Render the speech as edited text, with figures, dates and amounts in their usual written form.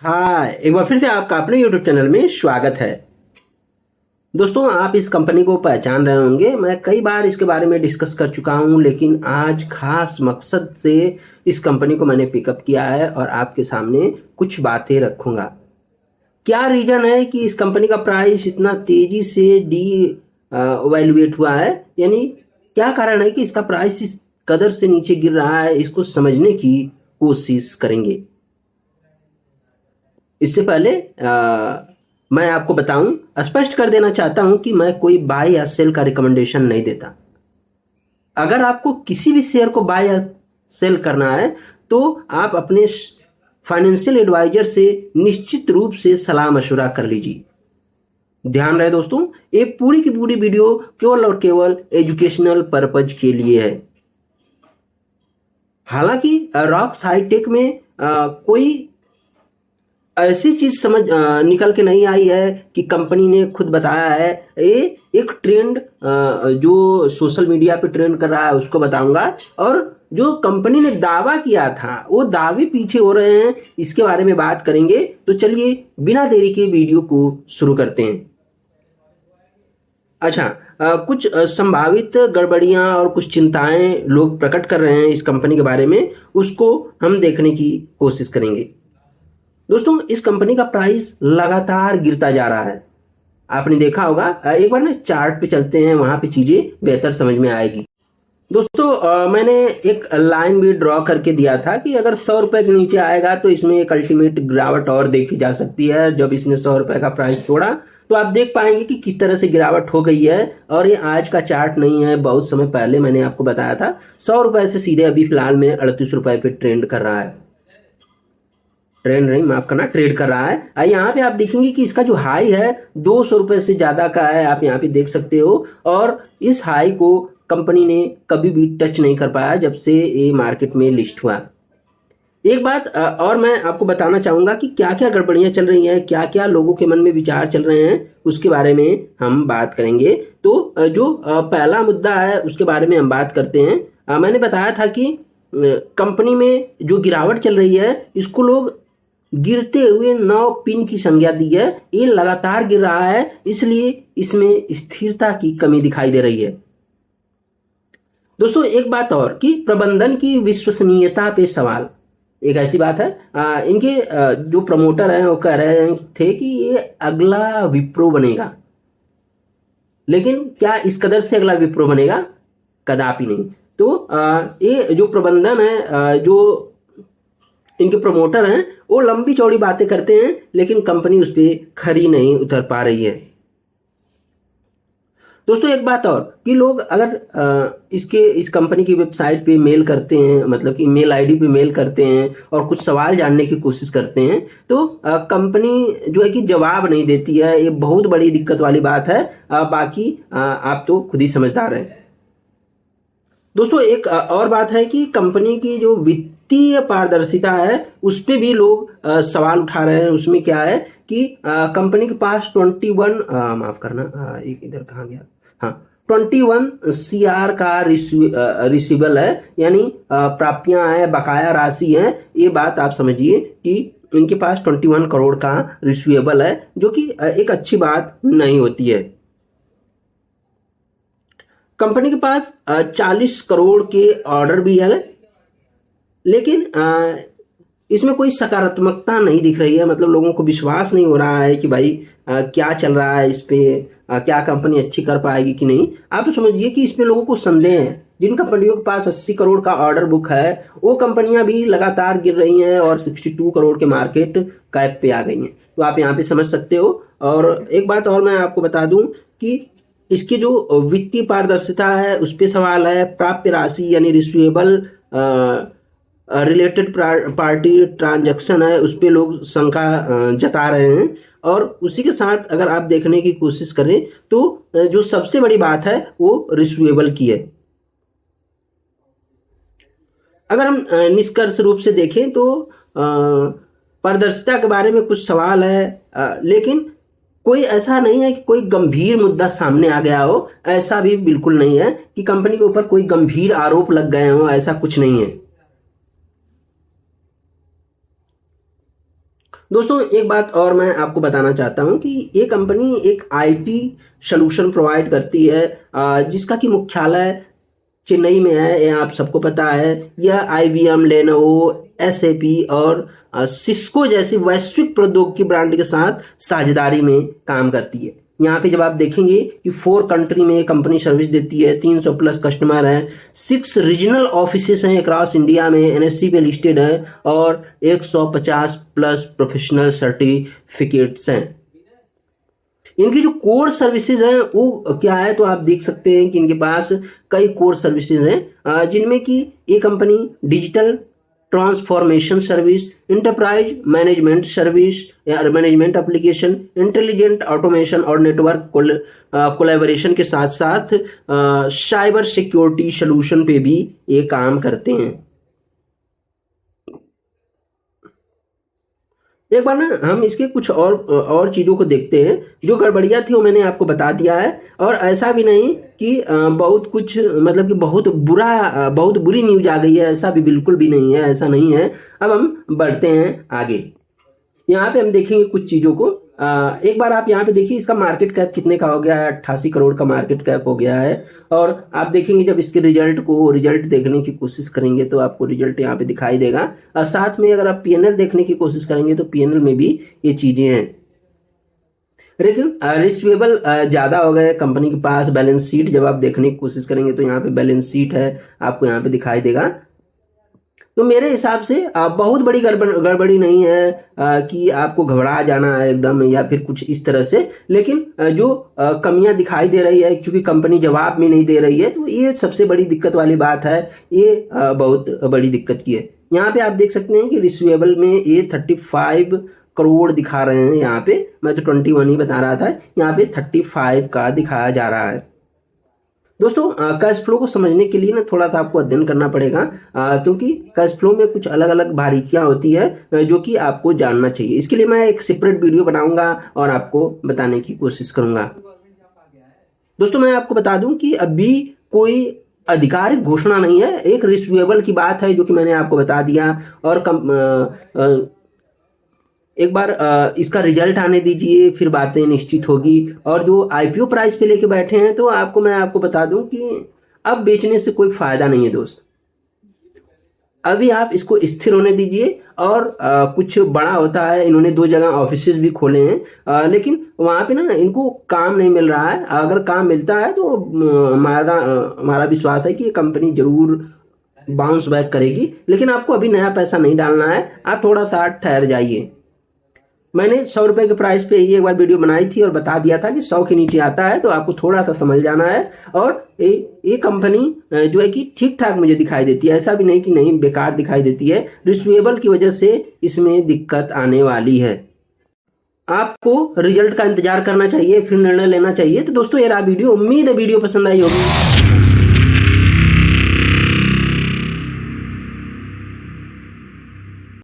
हाँ, एक बार फिर से आपका अपने YouTube चैनल में स्वागत है। दोस्तों, आप इस कंपनी को पहचान रहे होंगे। मैं कई बार इसके बारे में डिस्कस कर चुका हूँ, लेकिन आज खास मकसद से इस कंपनी को मैंने पिकअप किया है और आपके सामने कुछ बातें रखूँगा। क्या रीज़न है कि इस कंपनी का प्राइस इतना तेज़ी से वैल्यूएट हुआ है, यानी क्या कारण है कि इसका प्राइस इस कदर से नीचे गिर रहा है, इसको समझने की कोशिश करेंगे। इससे पहले मैं आपको बताऊं, स्पष्ट कर देना चाहता हूं कि मैं कोई बाय या सेल का रिकमेंडेशन नहीं देता। अगर आपको किसी भी शेयर को बाय या सेल करना है तो आप अपने फाइनेंशियल एडवाइजर से निश्चित रूप से सलाह मशवरा कर लीजिए। ध्यान रहे दोस्तों, ये पूरी की पूरी वीडियो केवल और केवल एजुकेशनल पर्पज के लिए है। हालांकि रॉक्स हाईटेक में कोई ऐसी चीज समझ निकल के नहीं आई है कि कंपनी ने खुद बताया है। ये एक ट्रेंड जो सोशल मीडिया पे ट्रेंड कर रहा है उसको बताऊंगा, और जो कंपनी ने दावा किया था वो दावे पीछे हो रहे हैं, इसके बारे में बात करेंगे। तो चलिए बिना देरी के वीडियो को शुरू करते हैं। अच्छा, कुछ संभावित गड़बड़ियां और कुछ चिंताएं लोग प्रकट कर रहे हैं इस कंपनी के बारे में, उसको हम देखने की कोशिश करेंगे। दोस्तों, इस कंपनी का प्राइस लगातार गिरता जा रहा है। आपने देखा होगा, एक बार ना चार्ट पे चलते हैं, वहां पे चीजें बेहतर समझ में आएगी। दोस्तों, मैंने एक लाइन भी ड्रॉ करके दिया था कि अगर 100 रुपए के नीचे आएगा तो इसमें एक अल्टीमेट गिरावट और देखी जा सकती है। जब इसने 100 रुपए का प्राइस तोड़ा तो आप देख पाएंगे कि किस तरह से गिरावट हो गई है। और ये आज का चार्ट नहीं है, बहुत समय पहले मैंने आपको बताया था। 100 रुपए से सीधे अभी फिलहाल में 38 रुपए पे ट्रेंड कर रहा है। ट्रेड कर रहा है। यहाँ पे आप देखेंगे कि इसका जो हाई है 200 रुपए से ज्यादा का है, आप यहाँ पे देख सकते हो। और इस हाई को कंपनी ने कभी भी टच नहीं कर पाया जब से ये मार्केट में लिस्ट हुआ। एक बात और मैं आपको बताना चाहूंगा कि क्या क्या गड़बड़ियां चल रही हैं, क्या क्या लोगों के मन में विचार चल रहे हैं, उसके बारे में हम बात करेंगे। तो जो पहला मुद्दा है उसके बारे में हम बात करते हैं। मैंने बताया था कि कंपनी में जो गिरावट चल रही है इसको लोग गिरते हुए 9 पिन की संज्ञा दी है। ये लगातार गिर रहा है, इसलिए इसमें स्थिरता की कमी दिखाई दे रही है। दोस्तों, एक बात और कि प्रबंधन की विश्वसनीयता पे सवाल। एक ऐसी बात है, इनके जो प्रमोटर हैं वो कह रहे थे कि ये अगला विप्रो बनेगा, लेकिन क्या इस कदर से अगला विप्रो बनेगा? कदापि नहीं। तो ये जो प्रबंधन है, जो इनके प्रमोटर हैं, वो लंबी चौड़ी बातें करते हैं, लेकिन कंपनी उस पर खरी नहीं उतर पा रही है। दोस्तों, एक बात और कि लोग अगर इस कंपनी की वेबसाइट पे मेल करते हैं, मतलब कि मेल आईडी पे मेल करते हैं और कुछ सवाल जानने की कोशिश करते हैं, तो कंपनी जो है कि जवाब नहीं देती है। ये बहुत बड़ी दिक्कत वाली बात है। बाकी आप तो खुद ही समझदार हैं। दोस्तों, एक और बात है कि कंपनी की जो वित्तीय पारदर्शिता है उस पे भी लोग सवाल उठा रहे हैं। उसमें क्या है कि कंपनी के पास 21 माफ करना, एक इधर कहाँ गया, हाँ, 21 CR का रिसीवेबल है, यानी प्राप्तियां हैं, बकाया राशि है। ये बात आप समझिए कि इनके पास 21 करोड़ का रिसीवेबल है, जो कि एक अच्छी बात नहीं होती है। कंपनी के पास 40 करोड़ के ऑर्डर भी है, लेकिन इसमें कोई सकारात्मकता नहीं दिख रही है। मतलब लोगों को विश्वास नहीं हो रहा है कि भाई क्या चल रहा है इस पे, क्या कंपनी अच्छी कर पाएगी कि नहीं। आप समझिए कि इसमें लोगों को संदेह है। जिन कंपनियों के पास 80 करोड़ का ऑर्डर बुक है वो कंपनियां भी लगातार गिर रही हैं और 62 करोड़ के मार्केट कैप पे आ गई हैं। तो आप यहाँ पे समझ सकते हो। और एक बात और मैं आपको बता दूं कि इसकी जो वित्तीय पारदर्शिता है उस पर सवाल है। प्राप्य राशि यानी रिसीवेबल रिलेटेड पार्टी ट्रांजैक्शन है, उस पर लोग शंका जता रहे हैं। और उसी के साथ अगर आप देखने की कोशिश करें तो जो सबसे बड़ी बात है वो रिसीवेबल की है। अगर हम निष्कर्ष रूप से देखें तो पारदर्शिता के बारे में कुछ सवाल है, लेकिन कोई ऐसा नहीं है कि कोई गंभीर मुद्दा सामने आ गया हो। ऐसा भी बिल्कुल नहीं है कि कंपनी के ऊपर कोई गंभीर आरोप लग गए हो, ऐसा कुछ नहीं है। दोस्तों एक बात और मैं आपको बताना चाहता हूं कि ये कंपनी एक आईटी सॉल्यूशन प्रोवाइड करती है, जिसका कि मुख्यालय चेन्नई में है, ये आप सबको पता है। यह आईबीएम, लेनोवो, एसएपी और सिस्को जैसी वैश्विक प्रौद्योगिकी ब्रांड के साथ साझेदारी में काम करती है। यहाँ पे जब आप देखेंगे कि 4 कंट्री में ये कंपनी सर्विस देती है, 300 प्लस कस्टमर हैं, 6 रीजनल ऑफिसेस हैं अक्रॉस इंडिया में, एनएससी पे लिस्टेड है और 150 प्लस प्रोफेशनल सर्टिफिकेट्स हैं। इनकी जो कोर सर्विसेज हैं वो क्या है, तो आप देख सकते हैं कि इनके पास कई कोर सर्विसेज हैं, जिनमें कि ये company digital transformation service, enterprise management service या मैनेजमेंट एप्लीकेशन, इंटेलिजेंट ऑटोमेशन और नेटवर्क कोलैबोरेशन के साथ साथ साइबर सिक्योरिटी सॉल्यूशन पे भी ये काम करते हैं। एक बार ना हम इसके कुछ और चीज़ों को देखते हैं। जो गड़बड़ियाँ थी वो मैंने आपको बता दिया है, और ऐसा भी नहीं कि बहुत कुछ मतलब कि बहुत बुरी न्यूज आ गई है, ऐसा भी बिल्कुल भी नहीं है, ऐसा नहीं है। अब हम बढ़ते हैं आगे। यहाँ पे हम देखेंगे कुछ चीज़ों को। एक बार आप यहाँ पे देखिए इसका मार्केट कैप कितने का हो गया है, 88 करोड़ का मार्केट कैप हो गया है। और आप देखेंगे जब इसके रिजल्ट देखने की कोशिश करेंगे तो आपको रिजल्ट यहाँ पे दिखाई देगा, और साथ में अगर आप पीएनएल देखने की कोशिश करेंगे तो पीएनएल में भी ये चीज़ें हैं। लेकिन रिसीवेबल ज़्यादा हो गए कंपनी के पास। बैलेंस शीट जब आप देखने की कोशिश करेंगे तो यहाँ पे बैलेंस शीट है, आपको यहाँ पे दिखाई देगा। तो मेरे हिसाब से बहुत बड़ी गड़बड़ी नहीं है कि आपको घबरा जाना है एकदम या फिर कुछ इस तरह से। लेकिन जो कमियां दिखाई दे रही है, क्योंकि कंपनी जवाब भी नहीं दे रही है, तो ये सबसे बड़ी दिक्कत वाली बात है। ये बहुत बड़ी दिक्कत की है। यहाँ पे आप देख सकते हैं कि रिसीवेबल में ये 35 करोड़ दिखा रहे हैं। यहाँ पे मैं तो 21 ही बता रहा था, यहाँ पे 35 का दिखाया जा रहा है। दोस्तों कैश फ्लो को समझने के लिए ना थोड़ा सा आपको अध्ययन करना पड़ेगा, क्योंकि कैश फ्लो में कुछ अलग अलग बारीकियां होती है जो कि आपको जानना चाहिए। इसके लिए मैं एक सेपरेट वीडियो बनाऊंगा और आपको बताने की कोशिश करूंगा। दोस्तों मैं आपको बता दूं कि अभी कोई आधिकारिक घोषणा नहीं है, एक रिसीवेबल की बात है जो कि मैंने आपको बता दिया। और एक बार इसका रिजल्ट आने दीजिए, फिर बातें निश्चित होगी। और जो आईपीओ प्राइस पे लेके बैठे हैं तो मैं आपको बता दूं कि अब बेचने से कोई फायदा नहीं है दोस्त। अभी आप इसको स्थिर होने दीजिए। और कुछ बड़ा होता है, इन्होंने 2 जगह ऑफिसेज भी खोले हैं, लेकिन वहाँ पे ना इनको काम नहीं मिल रहा है। अगर काम मिलता है तो हमारा विश्वास है कि ये कंपनी जरूर बाउंस बैक करेगी। लेकिन आपको अभी नया पैसा नहीं डालना है, आप थोड़ा सा ठहर जाइए। मैंने 100 रुपये के प्राइस पे ये एक बार वीडियो बनाई थी और बता दिया था कि 100 के नीचे आता है तो आपको थोड़ा सा समझ जाना है। और ये कंपनी जो है कि ठीक ठाक मुझे दिखाई देती है, ऐसा भी नहीं कि नहीं बेकार दिखाई देती है। रिसीवेबल की वजह से इसमें दिक्कत आने वाली है। आपको रिजल्ट का इंतजार करना चाहिए, फिर निर्णय लेना चाहिए। तो दोस्तों ये रहा वीडियो, उम्मीद है वीडियो पसंद आई होगी।